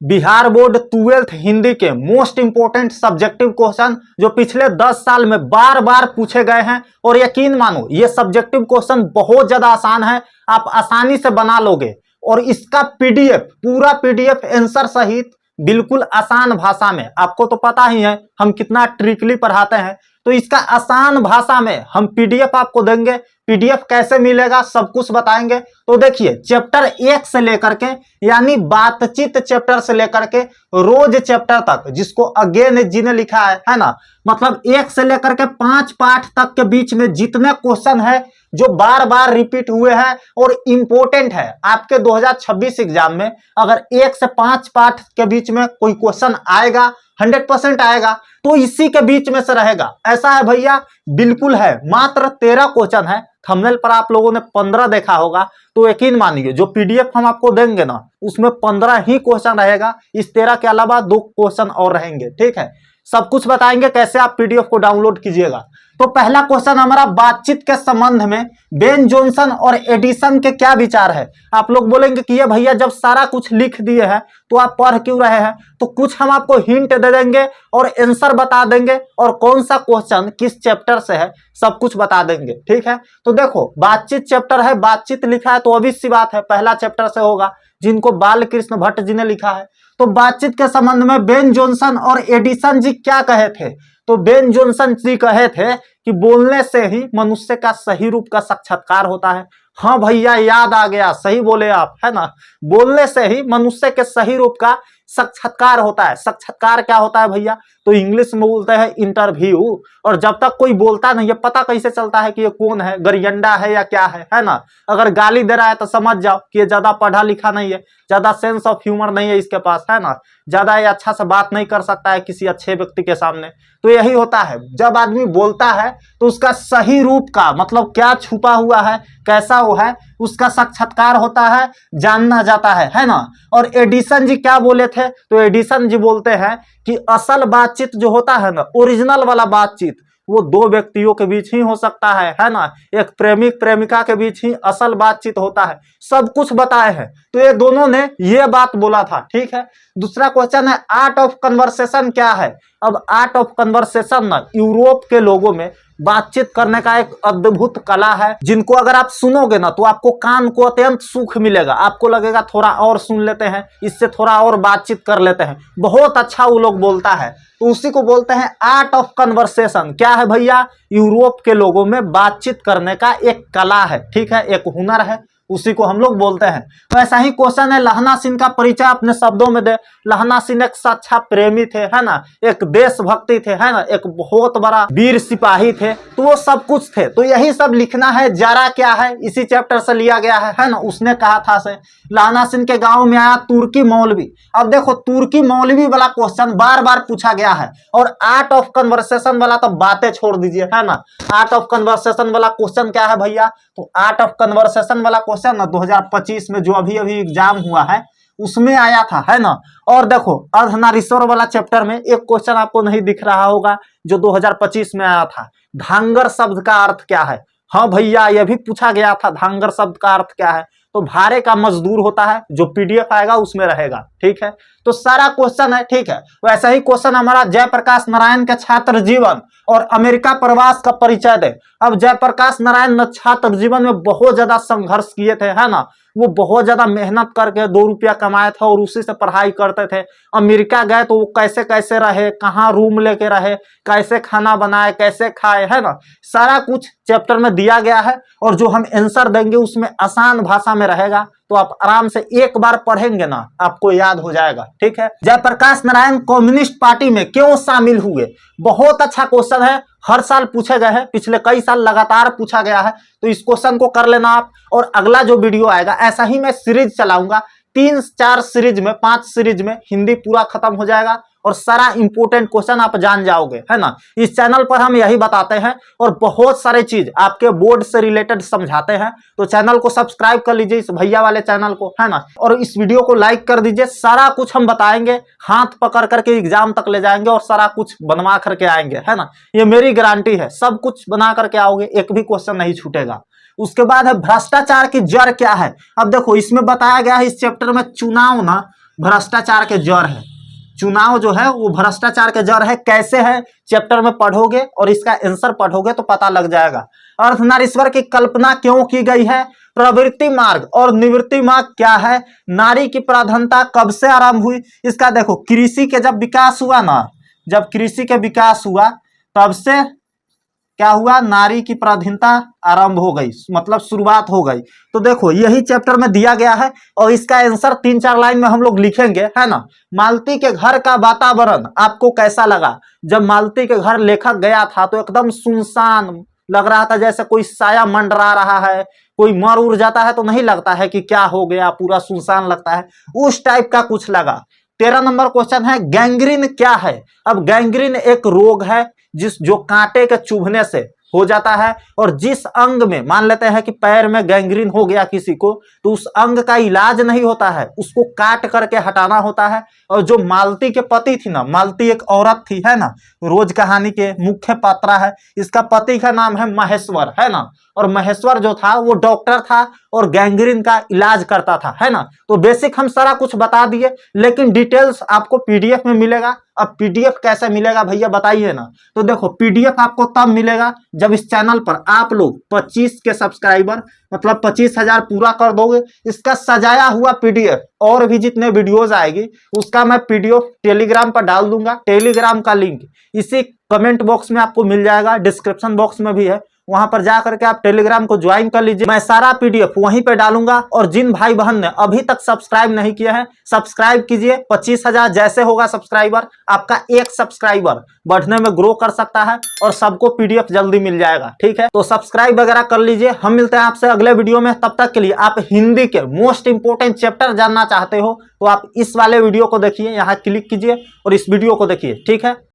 Bihar board 12th Hindi के most important subjective question जो पिछले 10 साल में बार बार पूछे गए हैं। और यकीन मानो ये सब्जेक्टिव क्वेश्चन बहुत ज्यादा आसान है, आप आसानी से बना लोगे। और इसका पीडीएफ, पूरा पीडीएफ आंसर सहित बिल्कुल आसान भाषा में, आपको तो पता ही है हम कितना ट्रिकली पढ़ाते हैं, तो इसका आसान भाषा में हम पीडीएफ आपको देंगे। पीडीएफ कैसे मिलेगा सब कुछ बताएंगे। तो देखिए चैप्टर 1 से लेकर के यानी बातचीत चैप्टर से लेकर के रोज चैप्टर तक, जिसको अगेन जी ने लिखा है ना, मतलब 1 से लेकर के 5 पाठ तक के बीच में जितने क्वेश्चन है जो बार बार रिपीट हुए हैं और इंपॉर्टेंट है आपके 2026 एग्जाम में, अगर 1 से 5 पाठ के बीच में कोई क्वेश्चन आएगा 100% आएगा तो इसी के बीच में से रहेगा। ऐसा है भैया, बिल्कुल है। मात्र 13 क्वेश्चन है, थंबनेल पर आप लोगों ने 15 देखा होगा, तो यकीन मानिए जो पीडीएफ हम आपको देंगे ना उसमें 15 ही क्वेश्चन रहेगा, इस 13 के अलावा 2 क्वेश्चन और रहेंगे। ठीक है, सब कुछ बताएंगे कैसे आप पीडीएफ को डाउनलोड कीजिएगा। तो पहला क्वेश्चन हमारा बातचीत के संबंध में बेन जॉनसन और एडिसन के क्या विचार है। आप लोग बोलेंगे कि ये भैया जब सारा कुछ लिख दिए हैं तो आप पढ़ क्यों रहे हैं, तो कुछ हम आपको हिंट दे देंगे और आंसर बता देंगे और कौन सा क्वेश्चन किस चैप्टर से है सब कुछ बता देंगे। ठीक है, तो देखो बातचीत चैप्टर है, बातचीत लिखा है तो obvious सी बात है पहला चैप्टर से होगा, जिनको बालकृष्ण भट्ट जी ने लिखा है। तो बातचीत के संबंध में बेन जॉनसन और एडिसन जी क्या कहे थे, तो बेन जॉनसन जी कहे थे कि बोलने से ही मनुष्य का सही रूप का साक्षात्कार होता है। हाँ भैया याद आ गया, सही बोले आप, है ना, बोलने से ही मनुष्य के सही रूप का साक्षात्कार होता है। साक्षात्कार क्या होता है भैया, तो इंग्लिश में बोलते हैं इंटरव्यू। और जब तक कोई बोलता नहीं है पता कैसे चलता है कि ये कौन है, गरियंडा है या क्या है ना। अगर गाली दे रहा है तो समझ जाओ कि ये ज्यादा पढ़ा लिखा नहीं है, ज्यादा सेंस ऑफ ह्यूमर नहीं है इसके पास, है ना, ज्यादा ये अच्छा से बात नहीं कर सकता है किसी अच्छे व्यक्ति के सामने। तो यही होता है, जब आदमी बोलता है तो उसका सही रूप का मतलब क्या छुपा हुआ है, कैसा वो है, उसका साक्षात्कार होता है, जानना जाता है ना। और एडिसन जी क्या बोले थे, तो एडिसन जी बोलते हैं कि असल बातचीत जो होता है ना, ओरिजिनल वाला बातचीत, वो 2 व्यक्तियों के बीच ही हो सकता है ना, एक प्रेमिक प्रेमिका के बीच ही असल बातचीत होता है। सब कुछ बताए हैं, तो ये दोनों ने ये बात बोला था। ठीक है, दूसरा क्वेश्चन है आर्ट ऑफ कन्वर्सेशन क्या है। अब आर्ट ऑफ कन्वर्सेशन ना यूरोप के लोगों में बातचीत करने का एक अद्भुत कला है, जिनको अगर आप सुनोगे ना तो आपको कान को अत्यंत सुख मिलेगा, आपको लगेगा थोड़ा और सुन लेते हैं, इससे थोड़ा और बातचीत कर लेते हैं, बहुत अच्छा वो लोग बोलता है, तो उसी को बोलते हैं आर्ट ऑफ कन्वर्सेशन। क्या है भैया, यूरोप के लोगों में बातचीत करने का एक कला है, ठीक है, एक हुनर है, उसी को हम लोग बोलते हैं। तो ऐसा ही क्वेश्चन है लहना सिंह का परिचय अपने शब्दों में दे। लहना सिंह एक सच्चा प्रेमी थे, है ना, एक देशभक्ति थे, है ना, एक बहुत बड़ा वीर सिपाही थे, तो वो सब कुछ थे। तो यही सब लिखना है। जारा क्या है, इसी चैप्टर से लिया गया है ना, उसने कहा था से लहना सिंह के गांव में आया तुर्की मौलवी। अब देखो तुर्की मौलवी वाला क्वेश्चन बार बार पूछा गया है, और आर्ट ऑफ कन्वर्सेशन वाला तो बातें छोड़ दीजिए, है ना। आर्ट ऑफ कन्वर्सेशन वाला क्वेश्चन क्या है भैया, तो आर्ट ऑफ कन्वर्सेशन वाला क्वेश्चन ना 2025 में जो अभी अभी एग्जाम हुआ है उसमें आया था, है ना। और देखो अर्धनारीश्वर वाला चैप्टर में एक क्वेश्चन आपको नहीं दिख रहा होगा जो 2025 में आया था, धांगर शब्द का अर्थ क्या है। हाँ भैया यह भी पूछा गया था, धांगर शब्द का अर्थ क्या है, तो भारे का मजदूर होता है, जो पीडीएफ आएगा उसमें रहेगा। ठीक है, तो सारा क्वेश्चन है। ठीक है, वैसा ही क्वेश्चन हमारा जयप्रकाश नारायण के छात्र जीवन और अमेरिका प्रवास का परिचय दे। अब जयप्रकाश नारायण छात्र जीवन में बहुत ज्यादा संघर्ष किए थे, है ना, वो बहुत ज्यादा मेहनत करके 2 रुपया कमाए थे और उसी से पढ़ाई करते थे। अमेरिका गए तो वो कैसे कैसे रहे, कहाँ रूम लेके रहे, कैसे खाना बनाए, कैसे खाए, है ना, सारा कुछ चैप्टर में दिया गया है। और जो हम आंसर देंगे उसमें आसान भाषा में रहेगा, तो आप आराम से एक बार पढ़ेंगे ना आपको याद हो जाएगा। ठीक है, जयप्रकाश नारायण कम्युनिस्ट पार्टी में क्यों शामिल हुए, बहुत अच्छा क्वेश्चन है, हर साल पूछे गए हैं, पिछले कई साल लगातार पूछा गया है, तो इस क्वेश्चन को कर लेना आप। और अगला जो वीडियो आएगा ऐसा ही मैं सीरीज चलाऊंगा, 3-4 सीरीज में 5 सीरीज में हिंदी पूरा खत्म हो जाएगा और सारा इंपोर्टेंट क्वेश्चन आप जान जाओगे, है ना। इस चैनल पर हम यही बताते हैं और बहुत सारे चीज आपके बोर्ड से रिलेटेड समझाते हैं, तो चैनल को सब्सक्राइब कर लीजिए इस भैया वाले चैनल को, है ना, और इस वीडियो को लाइक कर दीजिए। सारा कुछ हम बताएंगे, हाथ पकड़ करके एग्जाम तक ले जाएंगे और सारा कुछ बनवा करके आएंगे, है ना, ये मेरी गारंटी है, सब कुछ बना करके आओगे, एक भी क्वेश्चन नहीं छूटेगा। उसके बाद है भ्रष्टाचार की जड़ क्या है। अब देखो इसमें बताया गया है इस चैप्टर में चुनाव ना भ्रष्टाचार के जड़ है। चुनाव जो है वो भ्रष्टाचार के जड़ है। कैसे है, चैप्टर में पढ़ोगे और इसका आंसर पढ़ोगे तो पता लग जाएगा। अर्धनारीश्वर की कल्पना क्यों की गई है? प्रवृत्ति मार्ग और निवृत्ति मार्ग क्या है? नारी की प्रधानता कब से आरंभ हुई? इसका देखो, कृषि के जब विकास हुआ ना, जब कृषि के विकास हुआ तब से क्या हुआ, नारी की प्राधीनता आरंभ हो गई, मतलब शुरुआत हो गई। तो देखो यही चैप्टर में दिया गया है और इसका आंसर 3-4 लाइन में हम लोग लिखेंगे, है ना। मालती के घर का वातावरण आपको कैसा लगा? जब मालती के घर लेखक गया था तो एकदम सुनसान लग रहा था, जैसे कोई साया मंडरा रहा है, कोई मर उड़ जाता है तो नहीं लगता है कि क्या हो गया, पूरा सुनसान लगता है, उस टाइप का कुछ लगा। 13 नंबर क्वेश्चन है, गैंग्रीन क्या है? अब गैंग्रीन एक रोग है जो कांटे के चुभने से हो जाता है, और जिस अंग में, मान लेते हैं कि पैर में गैंग्रीन हो गया किसी को, तो उस अंग का इलाज नहीं होता है, उसको काट करके हटाना होता है। और जो मालती के पति थी ना, मालती एक औरत थी, है ना, रोज कहानी के मुख्य पात्रा है, इसका पति का नाम है महेश्वर, है ना। और महेश्वर जो था वो डॉक्टर था और गैंग्रीन का इलाज करता था, है ना। तो बेसिक हम सारा कुछ बता दिए, लेकिन डिटेल्स आपको पीडीएफ में मिलेगा। अब पीडीएफ कैसे मिलेगा भैया बताइए ना। तो देखो पीडीएफ आपको तब मिलेगा जब इस चैनल पर आप लोग 25 के सब्सक्राइबर, मतलब 25,000 पूरा कर दोगे। इसका सजाया हुआ पीडीएफ और भी जितने वीडियोस आएगी उसका मैं पीडीएफ टेलीग्राम पर डाल दूंगा। टेलीग्राम का लिंक इसी कमेंट बॉक्स में आपको मिल जाएगा, डिस्क्रिप्शन बॉक्स में भी है, वहां पर जाकर के आप टेलीग्राम को ज्वाइन कर लीजिए। मैं सारा पीडीएफ वहीं पे डालूंगा। और जिन भाई बहन ने अभी तक सब्सक्राइब नहीं किया है, सब्सक्राइब कीजिए। 25,000 जैसे होगा सब्सक्राइबर, आपका एक सब्सक्राइबर बढ़ने में ग्रो कर सकता है और सबको पीडीएफ जल्दी मिल जाएगा, ठीक है। तो सब्सक्राइब वगैरह कर लीजिए। हम मिलते हैं आपसे अगले वीडियो में। तब तक के लिए आप हिंदी के मोस्ट इंपोर्टेंट चैप्टर जानना चाहते हो तो आप इस वाले वीडियो को देखिए, यहाँ क्लिक कीजिए और इस वीडियो को देखिए, ठीक है।